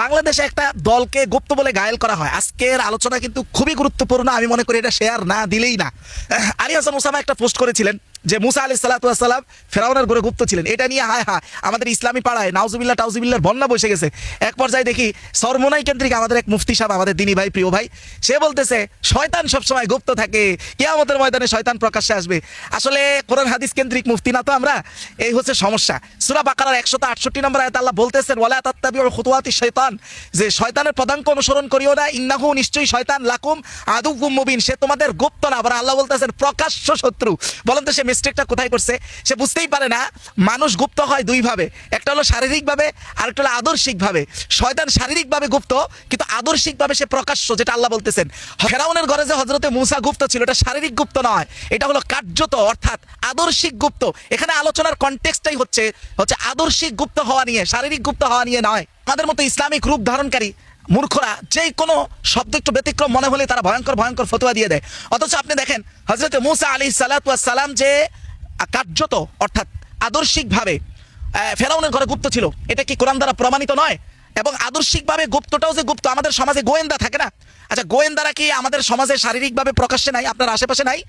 বাংলাদেশে একটা দলকে গুপ্ত বলে ঘায়েল করা হয়। আজকের আলোচনা কিন্তু খুবই গুরুত্বপূর্ণ, আমি মনে করি এটা শেয়ার না দিলেই না। আলী হাসান ওসামা একটা পোস্ট করেছিলেন যে মুসা আলাইহিস সালাতু ওয়াস সালাম ফেরাউনের ঘরে গুপ্ত ছিলেন। এটা নিয়ে হায় হায় আমাদের ইসলামী পাড়ায় নাউজুবিল্লাহ টাউজুবিল্লাহর বন্যা বসে গেছে। এক পর্যায়ে দেখি সরমোনাই কেন্দ্রিক আমাদের এক মুফতি সাহেব, আমাদের দিনী ভাই, প্রিয় ভাই, সে বলতেছে শয়তান সবসময় গুপ্ত থাকে, কিয়ামতের ময়দানে শয়তান প্রকাশ্যে আসবে। আসলে কোরআন হাদিস কেন্দ্রিক মুফতি না তো আমরা, এই হচ্ছে সমস্যা। সূরা বাকারার 168 নম্বর আয়াতে আল্লাহ বলতেছেন ওয়ালা তাত্তাবিউ খুতুওয়াতিশ শাইতান, যে শয়তানের পদাঙ্ক অনুসরণ করিও না, ইন্নাহু নিশ্চয়ই শয়তান লাকুম আদুউম মুবিন, সে তোমাদের গুপ্ত না, আবার আল্লাহ বলতেছেন প্রকাশ্য শত্রু। বলেন তো সে মিস্টেকটা কোথায় করছে? সে বুঝতেই পারে না মানুষ গুপ্ত হয় দুই ভাবে, একটা হলো শারীরিকভাবে আর একটা হলো আদর্শিকভাবে। শয়তান শারীরিকভাবে গুপ্ত, কিন্তু আদর্শিকভাবে সে প্রকাশ্য, যেটা আল্লাহ বলতেছেন। ফেরাউনের ঘরে যে হযরতে মূসা গুপ্ত ছিল, এটা শারীরিক গুপ্ত নয়, এটা হলো কার্যত অর্থাৎ আদর্শিক গুপ্ত। এখানে আলোচনার কনটেক্সটটাই হচ্ছে আদর্শিক গুপ্ত হওয়া নিয়ে, শারীরিক গুপ্ত হওয়া নিয়ে নয়। আমাদের মতো ইসলামিক রূপ ধারণকারী মূর্খরা যে কোনো শব্দ একটু ব্যতিক্রম মনে হলে তারা ভয়ঙ্কর ভয়ঙ্কর ফতোয়া দিয়ে দেয়। অথচ আপনি দেখেন হযরতে মূসা আলাইহিস সালাতু ওয়াস সালাম যে কার্যত অর্থাৎ আদর্শিকভাবে ফেরাউনের ঘরে গুপ্ত ছিল, এটা কি কোরআন দ্বারা প্রমাণিত নয়? এবং আদর্শিকভাবে গুপ্তটাও যে গুপ্ত, আমাদের সমাজে গোয়েন্দা থাকে না? আচ্ছা, গোয়েন্দারা কি আমাদের সমাজে শারীরিকভাবে প্রকাশ্যে নাই, আপনার আশেপাশে নাই?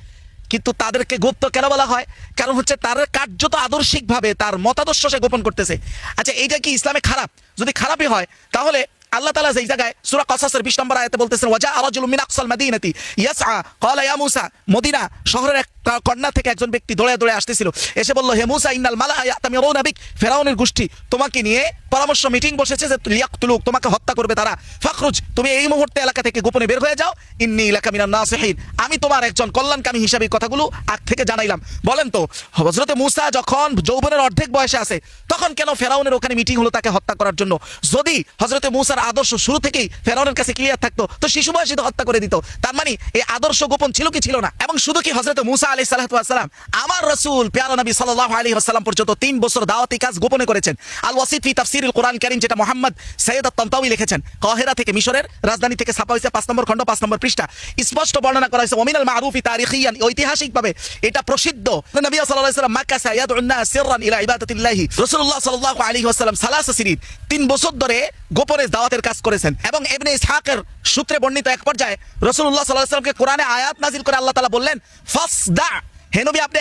কিন্তু তাদেরকে গুপ্ত কেন বলা হয়? কারণ হচ্ছে তার কার্যত আদর্শিকভাবে তার মতাদর্শ সে গোপন করতেছে। আচ্ছা, এইটা কি ইসলামে খারাপ? যদি খারাপই হয় তাহলে আল্লাহ তাআলা যেই জায়গায় সূরা কসাসের 20 নম্বর আয়াতে বলতেছেন ওয়াজা রাজুলুম মিন আকসাল মাদিনাতি ইয়াসআ ক্বালা ইয়া মূসা, মদিনা শহরের এক কন্যা থেকে একজন ব্যক্তি দৌড়ে দৌড়ে আসতেছিল, এসে বলল হে মূসা ইন্নাল মালাআ ইয়াতামিরুনা বিক, ফেরাউনের গোষ্ঠী তোমাকে নিয়ে পরামর্শ মিটিং বসেছে যে লিয়াকতুলুক, তোমাকে হত্যা করবে তারা। ফাখরুজ, তুমি এই মুহূর্তে এলাকা থেকে গোপনে বের হয়ে যাও, ইন্নী লাকা মিনান নাসিহিন, আমি তোমার একজন কল্যাণকামী হিসাবে কথাগুলো আগ থেকে জানাইলাম। বলেন তো হযরতে মূসা যখন যৌবনের অর্ধেক বয়সে আছে তখন কেন ফেরাউনের ওখানে মিটিং হলো তাকে হত্যা করার জন্য? যদি হযরতে মূসার আদর্শ শুরু থেকেই ফেরাউনের কাছে ক্লিয়ার থাকতো তো শিশু বয়সে তো হত্যা করে দিত। তার মানে এই আদর্শ গোপন ছিল কি ছিল না? এবং শুধু কি হযরতে মূসা আলাইহিস সালাতু ওয়াস সালাম, আমার রাসূল প্যারা নবী সাল্লাল্লাহু আলাইহি ওয়াসাল্লাম পর্যন্ত 3 বছর দাওয়াতি কাজ গোপনে করেছেন। আল ওয়াসিত ফি তাফসিরুল কোরআন কারীম, যেটা মুহাম্মদ সৈয়দ আত-তানতাউই লিখেছেন, কাহিরা থেকে, মিশরের রাজধানী থেকে ছাপা হয়েছে, 5 নম্বর খণ্ড 5 নম্বর পৃষ্ঠা, স্পষ্ট বর্ণনা করা হয়েছে ওমিনাল মারুফি তারিখিয়ান, ঐতিহাসিকভাবে এটা প্রসিদ্ধ। নবী সাল্লাল্লাহু আলাইহি ওয়াসাল্লাম মাক্কাসা ইয়াদউন নাস সিররান ইলা ইবাদাতিল্লাহি, রাসূলুল্লাহ সাল্লাল্লাহু আলাইহি ওয়াসাল্লাম সালাসা সিরিন, 3 বছর ধরে গোপনে দাওয়াতের কাজ করেছেন। এবং ইবনে ইসহাকের সূত্রে বর্ণিত এক পর্যায়ে রাসূলুল্লাহ সাল্লাল্লাহু আলাইহি ওয়াসাল্লামকে কোরআনে আয়াত নাযিল করে আল্লাহ তাআলা বললেন ফাসদা, হে নবী আপনি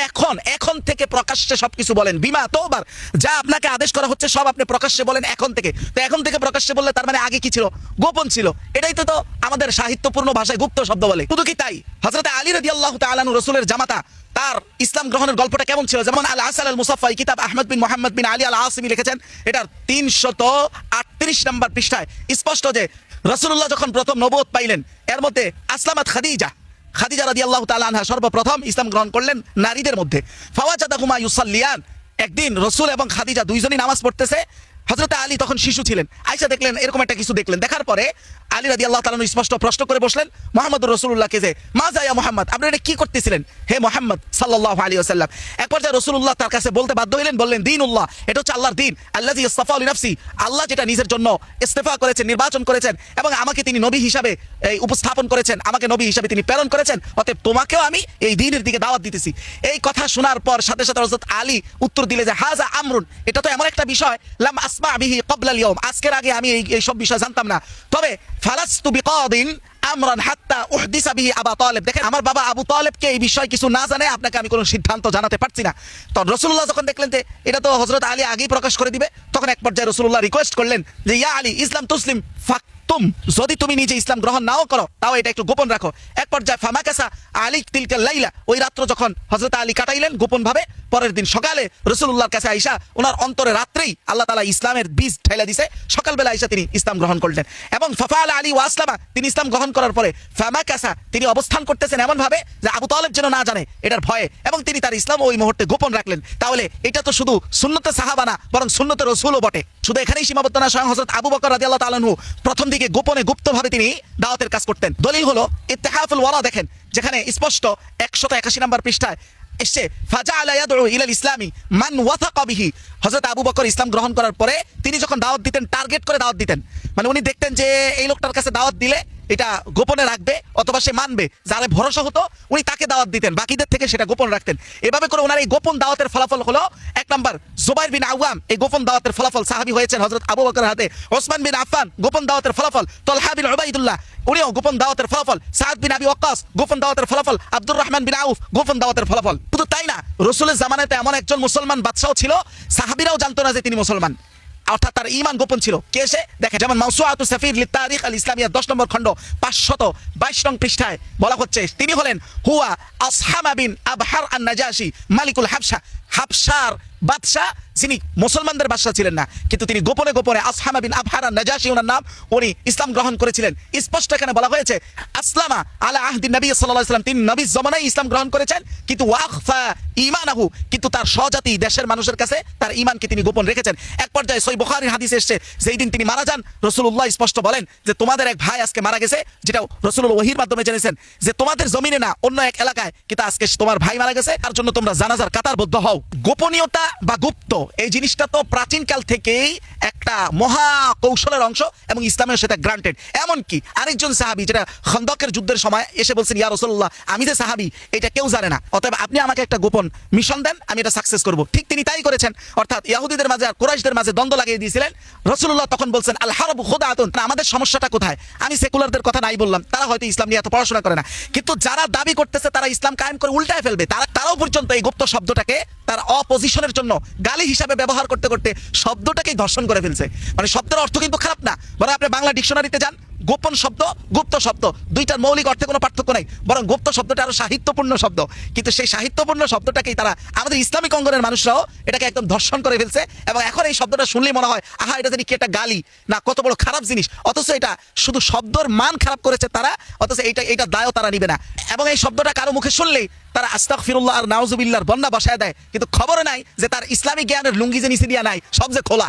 এখন থেকে প্রকাশ্যে সবকিছু বলেন, বিমা তোবার, যা আপনাকে আদেশ করা হচ্ছে সব আপনি প্রকাশ্যে বলেন এখন থেকে। তো এখন থেকে প্রকাশ্যে বললে তার মানে আগে কি ছিল? গোপন ছিল। এটাই তো আমাদের সাহিত্যপূর্ণ ভাষায় গুপ্ত শব্দ বলে। শুধু কি তাই, হযরত আলী রাদিয়াল্লাহু তাআলা আনহু রাসূলের জামাতা, তার ইসলাম গ্রহণের গল্পটা কেমন ছিল? যেমন আল আসাল আল মুসাফফা কিতাব আহমদ বিন মুহাম্মদ বিন আলী আল আসিমি লিখেছেন, এটার 338 নম্বর পৃষ্ঠায় স্পষ্ট যে রাসূলুল্লাহ যখন প্রথম নবুয়ত পাইলেন, এর মধ্যে আসলামাত খাদিজা রাদিয়াল্লাহু তাআলা আনহা সর্বপ্রথম ইসলাম গ্রহণ করলেন নারীদের মধ্যে। ফাওয়াজাদাহুমা ইউসাল্লিয়ান, একদিন রাসূল এবং খাদিজা দুইজনই নামাজ পড়তেছে। হযরত আলী তখন শিশু ছিলেন, আয়েশা দেখলেন এরকম একটা কিছু দেখলেন। দেখার পরে আলী রাদিয়াল্লাহু তাআলা স্পষ্ট প্রশ্ন করে বসলেন মুহাম্মদুর রাসূলুল্লাহকে যে মাজা ইয়া মুহাম্মদ, আপনি এটা কি করতেছিলেন হে মুহাম্মদ সাল্লাল্লাহু আলাইহি ওয়াসাল্লাম? এক পর্যায়ে রাসূলুল্লাহ তার কাছে বলতে বাধ্য হলেন, বললেন দিনুল্লাহ, এটা হচ্ছে আল্লাহর দিন, আল্লাযী ইসতাফা লিনাফসি, আল্লাহ যেটা নিজের জন্য ইস্তেফা করেছেন, নির্বাচন করেছেন, এবং আমাকে তিনি নবী হিসাবে উপস্থাপন করেছেন, আমাকে নবী হিসাবে তিনি প্রেরণ করেছেন, অতএব তোমাকেও আমি এই দ্বীনের দিকে দাওয়াত দিতেছি। এই কথা শোনার পর সাথে সাথে হযরত আলী উত্তর দিলে যে হাযা আমরুন, এটা তো এমন একটা বিষয় লাম আসমা বিহি ক্বাবলা আল ইয়াউম, আজকের আগে আমি এই সব বিষয় জানতাম না। তবে ফালাস্তু বিকাদিন আমরান হাত্তা উহদিসা বিহি আবু তালেব, দেখেন আমার বাবা আবু তালেবকে এই বিষয় কিছু না জানে আপনাকে আমি কোনো সিদ্ধান্ত জানাতে পারছি না। তো রাসূলুল্লাহ যখন দেখলেন যে এটা তো হযরত আলী আগেই প্রকাশ করে দিবে, তখন এক পর্যায়ে রাসূলুল্লাহ রিকোয়েস্ট করলেন যে ইয়া আলী ইসলাম তুসলিম ফাকতুম, যদি তুমি নিজে ইসলাম গ্রহণ নাও করো তাও এটা একটু গোপন রাখো। এক পর্যায়ে ফামাকাসা আলী তিলকা লাইলা, ওই রাত্র যখন হযরত আলী কাটাইলেন গোপন ভাবে, পরের দিন সকালে রাসূলুল্লাহর কাছে আয়েশা, ওনার অন্তরে রাত্রেই আল্লাহ তাআলা ইসলামের বীজ ঢেলে দিয়েছে, সকালবেলা আয়েশা তিনি ইসলাম গ্রহণ করলেন। এবং ফাফাল আলী ওয়া আসলামা, তিনি ইসলাম গ্রহণ করার পরে ফামাকাসা, তিনি অবস্থান করতেছেন এমন ভাবে যে আবু তালেব যেন না জানে এটার ভয়ে, এবং তিনি তার ইসলাম ওই মুহূর্তে গোপন রাখলেন। তাহলে এটা তো শুধু সুন্নতে সাহাবা না, বরং সুন্নতে রাসূলও বটে। শুধু এখানেই সীমাবদ্ধ না, স্বয়ং হযরত আবু বকর রাদিয়াল্লাহু তাআলা আনহু প্রথম দিকে গোপনে গুপ্তভাবে তিনি দাওয়াতের কাজ করতেন। দলিল হলো ইত্তিহাফুল ওয়ারা, দেখেন যেখানে স্পষ্ট 181 নম্বর পৃষ্ঠায় এসে ফাজাআলা ইয়াদউ ইলাল ইসলামি মান ওয়াথাকা বিহি, হযরত আবু বকর ইসলাম গ্রহণ করার পরে তিনি যখন দাওয়াত দিতেন টার্গেট করে দাওয়াত দিতেন, মানে উনি দেখতেন যে এই লোকটার কাছে দাওয়াত দিলে এটা গোপনে রাখবে অথবা সে মানবে, যারা ভরসা হতো উনি তাকে দাওয়াত দিতেন, বাকিদের থেকে সেটা গোপন রাখতেন। এভাবে করে ওনার এই গোপন দাওয়াতের ফলাফল হলো 1 নম্বর জুবাইর বিন আওয়াম এই গোপন দাওয়াতের ফলাফল সাহাবী হয়েছেন হযরত আবু বকরের হাতে, ওসমান বিন আফফান গোপন দাওয়াতের ফলাফল, তালহা বিন উবাইদুল্লাহ উনিও গোপন দাওয়াতের ফলাফল, সাদ বিন আবি ওয়াক্কাস গোপন দাওয়াতের ফলাফল, আব্দুর রহমান বিন আউফ গোপন দাওয়াতের ফলাফল। শুধু তাই না, রাসূলের জামানাতে এমন একজন মুসলমান বাদশাও ছিল সাহাবীরাও জানতো না যে তিনি মুসলমান, অর্থাৎ তার ঈমান গোপন ছিল। কে সে? দেখেন, যেমন মাওসুআতু সাফির লিতারিখ আল ইসলামিয়া 10 নম্বর খণ্ড 522 নং পৃষ্ঠায় বলা হচ্ছে তিনি হলেন হুয়া আসহামা বিন আবহার আন-নাজাশি মালিকুল হাবশা, হাবশার বাদশা, যিনি মুসলমানদের বাদশা ছিলেন না, কিন্তু তিনি গোপনে গোপনে আসহামা বিন আবহার আন-নাজাশি ওনার নাম, উনি ইসলাম গ্রহণ করেছিলেন। স্পষ্ট এখানে বলা হয়েছে আসলামা আলা আহদি নবী সাল্লাল্লাহু আলাইহি ওয়াসাল্লাম, তিনি নবীর জামানায় ইসলাম গ্রহণ করেছেন, কিন্তু ওয়াখফা ঈমানাহু, কিন্তু তার স্বজাতি দেশের মানুষের কাছে তার ঈমানকে তিনি গোপন রেখেছেন। এক পর্যায়ে সহিহ বুখারীর হাদিসে এসেছে যেই দিন তিনি মারা যান রাসূলুল্লাহ স্পষ্ট বলেন যে তোমাদের এক ভাই আজকে মারা গেছে, যেটা রাসূলুল্লাহ ওহীর মাধ্যমে জেনেছেন যে তোমাদের জমিনে না অন্য এক এলাকায়, কিন্তু আজকে তোমার ভাই মারা গেছে, তার জন্য তোমরা জানাজার কাতারবদ্ধ হও। গোপনীয়তা বা গুপ্ত এই জিনিসটা তো প্রাচীনকাল থেকেই একটা মহা কৌশলের অংশ এবং ইসলামের সাথে গ্রান্টেড। এমনকি আরেকজন সাহাবী যেটা খন্দকের যুদ্ধের সময় এসে বলছেন ইয়া রাসূলুল্লাহ আমি যে সাহাবী এটা কেউ জানে না, অতএব আপনি আমাকে একটা গোপন মিশন দেন, আমি এটা সাকসেস করব। ঠিক তিনি তাই করেছেন, অর্থাৎ ইহুদিদের মাঝে আর কুরাইশদের মাঝে দ্বন্দ্ব লাগিয়ে দিয়েছিলেন। রাসূলুল্লাহ তখন বলছেন আল হারবু খুদাআতুন, আমাদের সমস্যাটা কোথায়? আমি সেকুলারদের কথা নাই বললাম, তারা হয়তো ইসলাম নিয়ে এত পড়াশোনা করে না, কিন্তু যারা দাবি করতেছে তারা ইসলাম কায়েম করে উল্টায় ফেলবে, তারাও পর্যন্ত এই গুপ্ত শব্দটাকে তার অপোজিশনের জন্য গালি হিসাবে ব্যবহার করতে করতে শব্দটাকেই ধর্ষণ করে ফেলছে। মানে শব্দের অর্থ কিন্তু খারাপ না, বরং আপনি বাংলা ডিকশনারিতে যান, গোপন শব্দ গুপ্ত শব্দ দুইটার মৌলিক অর্থে কোনো পার্থক্য নাই, বরং গুপ্ত শব্দটা আরো সাহিত্যপূর্ণ শব্দ, কিন্তু সেই সাহিত্যপূর্ণ শব্দটাকেই তারা আমাদের ইসলামিক অঙ্গনের মানুষরাও এটাকে একদম ধর্ষণ করে ফেলছে। এবং এখন এই শব্দটা শুনলেই মনে হয় আহা এটা জানি কি একটা গালি না, কত বড় খারাপ জিনিস, অথচ এটা শুধু শব্দের মান খারাপ করেছে তারা, অথচ এইটা দায়ও তারা নিবে না। এবং এই শব্দটা কারো মুখে শুনলেই তারা আস্তাগফিরুল্লাহ আর নাউজুবিল্লাহর বন্যা বসায় দেয়, কিন্তু খবর নাই যে তার ইসলামিক জ্ঞানের লুঙ্গি যে নিচে দিয়া নাই, সব যে খোলা।